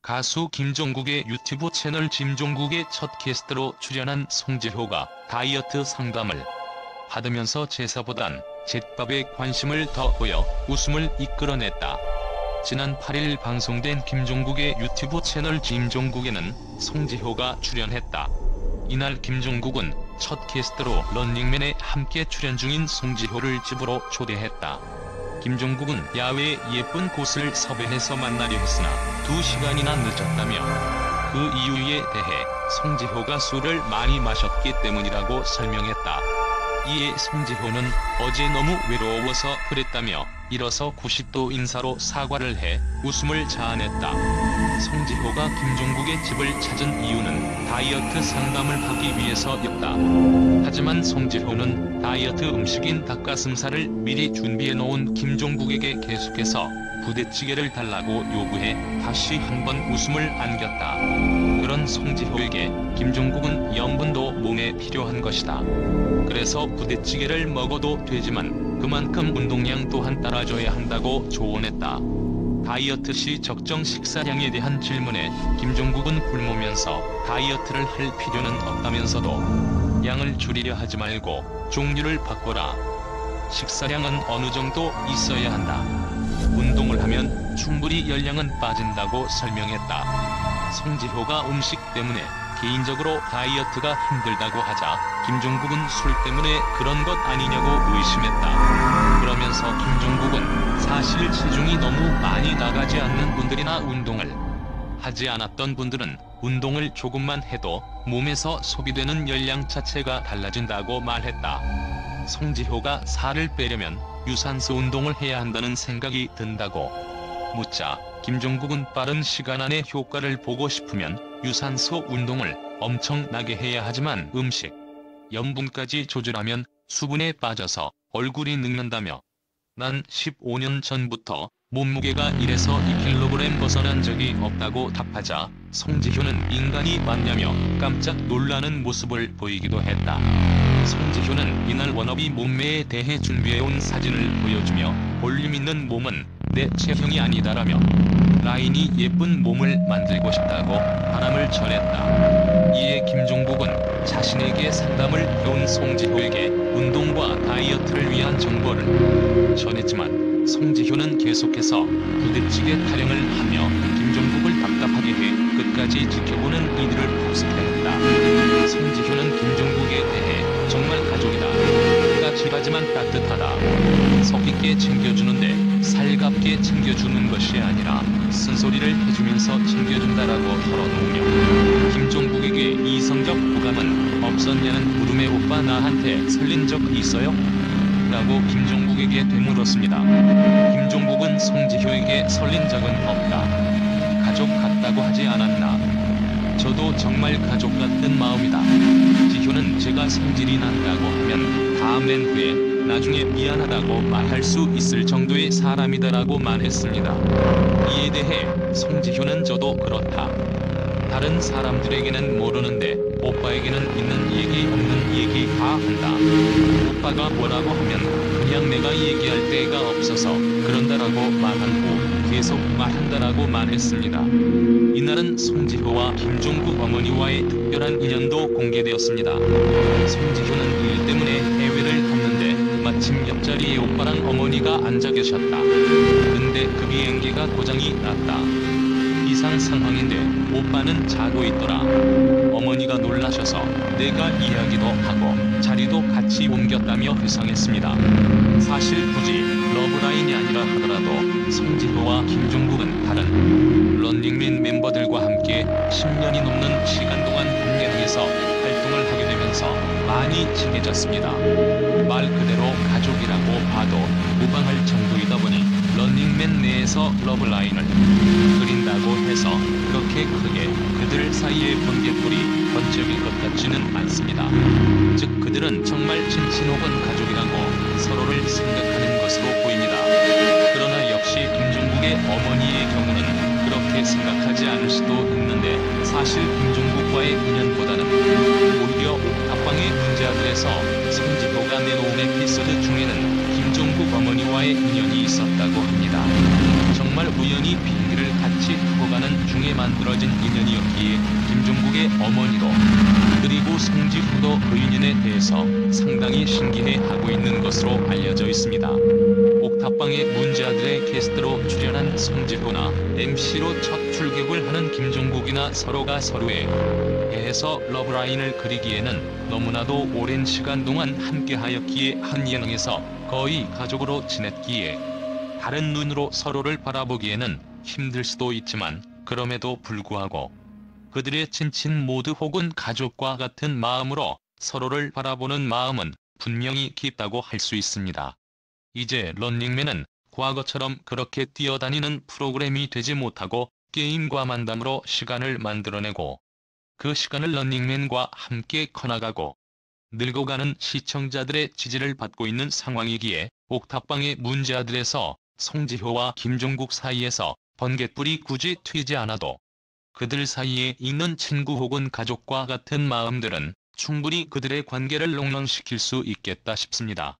가수 김종국의 유튜브 채널 김종국의 첫 게스트로 출연한 송지효가 다이어트 상담을 받으면서 제사보단 잿밥에 관심을 더 보여 웃음을 이끌어냈다. 지난 8일 방송된 김종국의 유튜브 채널 김종국에는 송지효가 출연했다. 이날 김종국은 첫 게스트로 런닝맨에 함께 출연 중인 송지효를 집으로 초대했다. 김종국은 야외에 예쁜 곳을 섭외해서 만나려 했으나 2시간이나 늦었다며 그 이유에 대해 송지효가 술을 많이 마셨기 때문이라고 설명했다. 이에 송지효는 어제 너무 외로워서 그랬다며 일어서 90도 인사로 사과를 해 웃음을 자아냈다. 송지효가 김종국의 집을 찾은 이유는 다이어트 상담을 하기 위해서였다. 하지만 송지효는 다이어트 음식인 닭가슴살을 미리 준비해놓은 김종국에게 계속해서 부대찌개를 달라고 요구해 다시 한번 웃음을 안겼다. 그런 송지효에게 김종국은 염분도 몸에 필요한 것이다. 그래서 부대찌개를 먹어도 되지만 그만큼 운동량 또한 따라줘야 한다고 조언했다. 다이어트 시 적정 식사량에 대한 질문에 김종국은 굶으면서 다이어트를 할 필요는 없다면서도 양을 줄이려 하지 말고 종류를 바꿔라. 식사량은 어느 정도 있어야 한다. 운동을 하면 충분히 열량은 빠진다고 설명했다. 송지효가 음식 때문에 개인적으로 다이어트가 힘들다고 하자 김종국은 술 때문에 그런 것 아니냐고 의심했다. 그러면서 김종국은 사실 체중이 너무 많이 나가지 않는 분들이나 운동을 하지 않았던 분들은 운동을 조금만 해도 몸에서 소비되는 열량 자체가 달라진다고 말했다. 송지효가 살을 빼려면 유산소 운동을 해야 한다는 생각이 든다고 묻자 김종국은 빠른 시간 안에 효과를 보고 싶으면 유산소 운동을 엄청나게 해야 하지만 음식, 염분까지 조절하면 수분에 빠져서 얼굴이 늙는다며 난 15년 전부터 몸무게가 1에서 2kg 벗어난 적이 없다고 답하자 송지효는 인간이 맞냐며 깜짝 놀라는 모습을 보이기도 했다. 송지효는 이날 워너비 몸매에 대해 준비해온 사진을 보여주며 볼륨 있는 몸은 내 체형이 아니다라며 라인이 예쁜 몸을 만들고 싶다고 바람을 전했다. 이에 김종국은 자신에게 상담을 해온 송지효에게 운동과 다이어트를 위한 정보를 전했지만 송지효는 계속해서 부대찌개 타령을 하며 김종국을 답답하게 해 끝까지 지켜보는 이들을 폭습했다. 송지효는 김종국에 대해 정말 가족이다. 까칠하지만 따뜻하다. 속 있게 챙겨주는데 살갑게 챙겨주는 것이 아니라 쓴소리를 해주면서 챙겨준다라고 털어놓으며 김종국에게 이성적 호감은 없었냐는 물음에 오빠 나한테 설린 적 있어요? 라고 김종국에게 되물었습니다. 김종국은 송지효에게 설린 적은 없다. 가족 같다고 하지 않았나? 저도 정말 가족 같은 마음이다. 지효는 제가 성질이 난다고 하면 다 맨 후에 나중에 미안하다고 말할 수 있을 정도의 사람이다라고 말했습니다. 이에 대해 송지효는 저도 그렇다. 다른 사람들에게는 모르는데 오빠에게는 있는 얘기 없는 얘기 다 한다. 오빠가 뭐라고 하면 그냥 내가 얘기할 데가 없어서 그런다라고 말한 후 계속 말한다라고 말했습니다. 이날은 송지효와 김종국 어머니와의 특별한 인연도 공개되었습니다. 송지효는 일 때문에 해외를 갔는데 마침 옆자리에 오빠랑 어머니가 앉아 계셨다. 근데 그 비행기가 고장이 났다. 이상 상황인데 오빠는 자고 있더라. 어머니가 놀라셔서 내가 이야기도 하고 자리도 같이 옮겼다며 회상했습니다. 사실 굳이 러브라인이 아니라 하더라도 송지효와 김종국은 다른 런닝맨 멤버들과 함께 10년이 넘는 시간 동안 국내에서 활동을 하게 되면서 많이 친해졌습니다. 말 그대로 가족이라고 봐도 무방할 정도이다 보니 런닝맨 내에서 러브라인을 그린다고 해서 그렇게 크게 그들 사이의 번개불이 번쩍일 것 같지는 않습니다. 즉 그들은 정말 친친 혹은 가족이라고 서로를 생각하는 것으로 보입니다. 그러나 역시 김종국의 어머니의 경우는 그렇게 생각하지 않을 수도 있는데 사실 김종국과의 인연보다는 오히려 옥탑방의 문제아들에서 송지효가 내놓은 에피소드 중에는 김종국 어머니와의 인연이 있었다고 합니다. 정말 정말 우연히 비행기를 같이 타고 가는 중에 만들어진 인연이었기에 김종국의 어머니도 그리고 송지효도 그 인연에 대해서 상당히 신기해하고 있는 것으로 알려져 있습니다. 옥탑방의 문제아들의 게스트로 출연한 송지효나 MC로 첫 출격을 하는 김종국이나 서로가 서로에 대해서 러브라인을 그리기에는 너무나도 오랜 시간 동안 함께하였기에 한 예능에서 거의 가족으로 지냈기에 다른 눈으로 서로를 바라보기에는 힘들 수도 있지만 그럼에도 불구하고 그들의 친친 모두 혹은 가족과 같은 마음으로 서로를 바라보는 마음은 분명히 깊다고 할 수 있습니다. 이제 런닝맨은 과거처럼 그렇게 뛰어다니는 프로그램이 되지 못하고 게임과 만담으로 시간을 만들어내고 그 시간을 런닝맨과 함께 커나가고 늙어가는 시청자들의 지지를 받고 있는 상황이기에 옥탑방의 문제아들에서 송지효와 김종국 사이에서 번갯불이 굳이 튀지 않아도 그들 사이에 있는 친구 혹은 가족과 같은 마음들은 충분히 그들의 관계를 롱런시킬 수 있겠다 싶습니다.